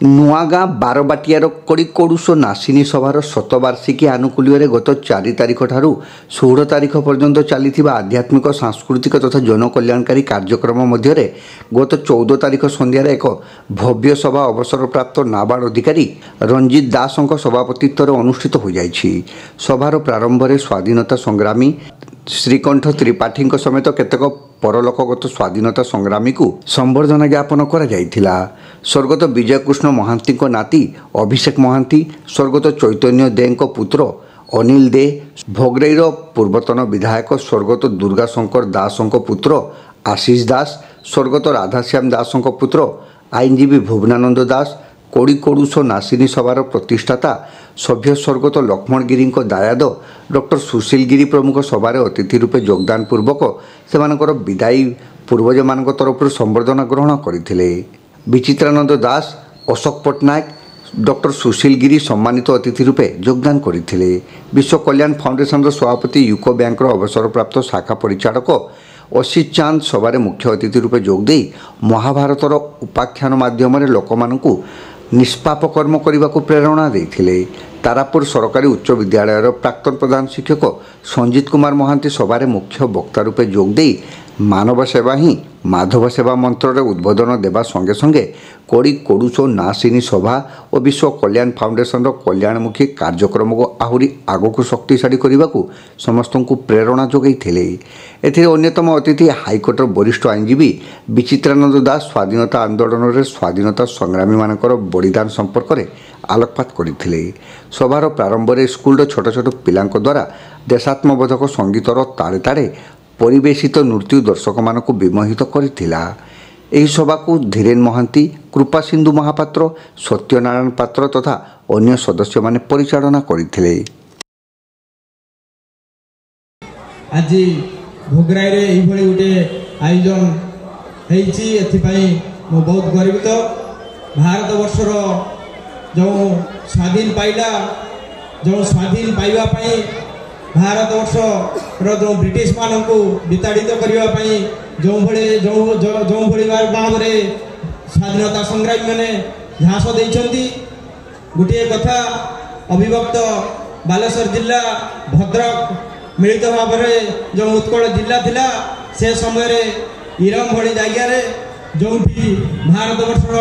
ନୂଆଗାଁ ବାରବାଟିଆର କଡ଼ିକୋଡୁସ ନାସିନୀ ସଭାର ଶତବାର୍ଷିକୀ ଆନୁକୂଲ୍ୟରେ ଗତ 4 ତାରିଖ ଠାରୁ 16 ତାରିଖ ପର୍ଯ୍ୟନ୍ତ ଚାଲିଥିବା ଆଧ୍ୟାତ୍ମିକ ସାଂସ୍କୃତିକ ତଥା ଜନକଲ୍ୟାଣକାରୀ କାର୍ଯ୍ୟକ୍ରମ ମଧ୍ୟରେ ଗତ 14 ତାରିଖ ସନ୍ଧ୍ୟାରେ ଏକ ଭବ୍ୟ ସଭା ଅବସରପ୍ରାପ୍ତ ନାବାର୍ଡ ଅଧିକାରୀ ରଞ୍ଜିତ ଦାସଙ୍କ ସଭାପତିତ୍ୱରେ ଅନୁଷ୍ଠିତ ହୋଇଯାଇଛି। ସଭାର ପ୍ରାରମ୍ଭରେ ସ୍ୱାଧୀନତା ସଂଗ୍ରାମୀ ଶ୍ରୀକଣ୍ଠ ତ୍ରିପାଠୀଙ୍କ ସମେତ କେତେକ ପରଲୋକଗତ ସ୍ୱାଧୀନତା ସଂଗ୍ରାମୀଙ୍କୁ ସମ୍ବର୍ଦ୍ଧନା ଜ୍ଞାପନ କରାଯାଇଥିଲା। ସ୍ୱର୍ଗତ ବିଜୟକୃଷ୍ଣ ମହାନ୍ତିଙ୍କ ନାତି ଅଭିଷେକ ମହାନ୍ତି, ସ୍ୱର୍ଗତ ଚୈତନ୍ୟ ଦେଙ୍କ ପୁତ୍ର ଅନିଲ ଦେ, ଭୋଗରେଇର ପୂର୍ବତନ ବିଧାୟକ ସ୍ୱର୍ଗତ ଦୁର୍ଗାଶଙ୍କର ଦାସଙ୍କ ପୁତ୍ର ଆଶିଷ ଦାସ, ସ୍ୱର୍ଗତ ରାଧାଶ୍ୟାମ ଦାସଙ୍କ ପୁତ୍ର ଆଇନଜୀବୀ ଭୁବନାନନ୍ଦ ଦାସ, କଡ଼ିକୋଡୁସ ନାସିନୀ ସଭାର ପ୍ରତିଷ୍ଠାତା ସଭ୍ୟ ସ୍ୱର୍ଗତ ଲକ୍ଷ୍ମଣ ଗିରିଙ୍କ ଦାୟାଦ ଡକ୍ଟର ସୁଶୀଲ ଗିରି ପ୍ରମୁଖ ସଭାରେ ଅତିଥି ରୂପେ ଯୋଗଦାନ ପୂର୍ବକ ସେମାନଙ୍କର ବିଦାୟୀ ପୂର୍ବଜମାନଙ୍କ ତରଫରୁ ସମ୍ବର୍ଦ୍ଧନା ଗ୍ରହଣ କରିଥିଲେ। ବିଚିତ୍ରାନନ୍ଦ ଦାସ, ଅଶୋକ ପଟ୍ଟନାୟକ, ଡକ୍ଟର ସୁଶୀଲ ଗିରି ସମ୍ମାନିତ ଅତିଥି ରୂପେ ଯୋଗଦାନ କରିଥିଲେ। ବିଶ୍ୱ କଲ୍ୟାଣ ଫାଉଣ୍ଡେସନର ସଭାପତି ୟୁକୋ ବ୍ୟାଙ୍କର ଅବସରପ୍ରାପ୍ତ ଶାଖା ପରିଚାଳକ ଅସିତ ଚାନ୍ଦ ସଭାରେ ମୁଖ୍ୟ ଅତିଥି ରୂପେ ଯୋଗଦେଇ ମହାଭାରତର ଉପାଖ୍ୟାନ ମାଧ୍ୟମରେ ଲୋକମାନଙ୍କୁ ନିଷ୍ପାପ କର୍ମ କରିବାକୁ ପ୍ରେରଣା ଦେଇଥିଲେ। ତାରାପୁର ସରକାରୀ ଉଚ୍ଚ ବିଦ୍ୟାଳୟର ପ୍ରାକ୍ତନ ପ୍ରଧାନ ଶିକ୍ଷକ ସଞ୍ଜିତ କୁମାର ମହାନ୍ତି ସଭାରେ ମୁଖ୍ୟ ବକ୍ତା ରୂପେ ଯୋଗଦେଇ ମାନବ ସେବା ହିଁ ମାଧବ ସେବା ମନ୍ତ୍ରରେ ଉଦ୍ବୋଧନ ଦେବା ସଙ୍ଗେ ସଙ୍ଗେ କଡ଼ିକୋଡୁସ ନାସିନୀ ସଭା ଓ ବିଶ୍ୱ କଲ୍ୟାଣ ଫାଉଣ୍ଡେସନର କଲ୍ୟାଣମୁଖୀ କାର୍ଯ୍ୟକ୍ରମକୁ ଆହୁରି ଆଗକୁ ଶକ୍ତିଶାଳୀ କରିବାକୁ ସମସ୍ତଙ୍କୁ ପ୍ରେରଣା ଯୋଗାଇଥିଲେ। ଏଥିରେ ଅନ୍ୟତମ ଅତିଥି ହାଇକୋର୍ଟର ବରିଷ୍ଠ ଆଇନଜୀବୀ ବିଚିତ୍ରାନନ୍ଦ ଦାସ ସ୍ୱାଧୀନତା ଆନ୍ଦୋଳନରେ ସ୍ୱାଧୀନତା ସଂଗ୍ରାମୀମାନଙ୍କର ବଳିଦାନ ସମ୍ପର୍କରେ ଆଲୋକପାତ କରିଥିଲେ। ସଭାର ପ୍ରାରମ୍ଭରେ ସ୍କୁଲର ଛୋଟ ଛୋଟ ପିଲାଙ୍କ ଦ୍ୱାରା ଦେଶାତ୍ମବୋଧକ ସଙ୍ଗୀତର ତାଳେ ତାଳେ ପରିବେଶିତ ନୃତ୍ୟ ଦର୍ଶକମାନଙ୍କୁ ବିମୋହିତ କରିଥିଲା। ଏହି ସଭାକୁ ଧୀରେନ ମହାନ୍ତି, କୃପାସିନ୍ଧୁ ମହାପାତ୍ର, ସତ୍ୟନାରାୟଣ ପାତ୍ର ତଥା ଅନ୍ୟ ସଦସ୍ୟମାନେ ପରିଚାଳନା କରିଥିଲେ। ଆଜି ଭୋଗରାଇରେ ଏଇଭଳି ଗୋଟେ ଆୟୋଜନ ହେଇଛି, ଏଥିପାଇଁ ମୁଁ ବହୁତ ଗର୍ବିତ। ଭାରତ ବର୍ଷର ଯେଉଁ ସ୍ୱାଧୀନ ପାଇବା ପାଇଁ ଭାରତ ବର୍ଷର ଯେଉଁ ବ୍ରିଟିଶ ମାନଙ୍କୁ ବିତାଡ଼ିତ କରିବା ପାଇଁ ଯେଉଁଭଳି ଭାବରେ ସ୍ୱାଧୀନତା ସଂଗ୍ରାମୀ ମାନେ ଝାସ ଦେଇଛନ୍ତି। ଗୋଟିଏ କଥା, ଅବିଭକ୍ତ ବାଲେଶ୍ୱର ଜିଲ୍ଲା ଭଦ୍ରକ ମିଳିତ ଭାବରେ ଯେଉଁ ଉତ୍କଳ ଜିଲ୍ଲା ଥିଲା, ସେ ସମୟରେ ଇରମ ଭଳି ଜାଗାରେ ଯେଉଁଠି ଭାରତ ବର୍ଷର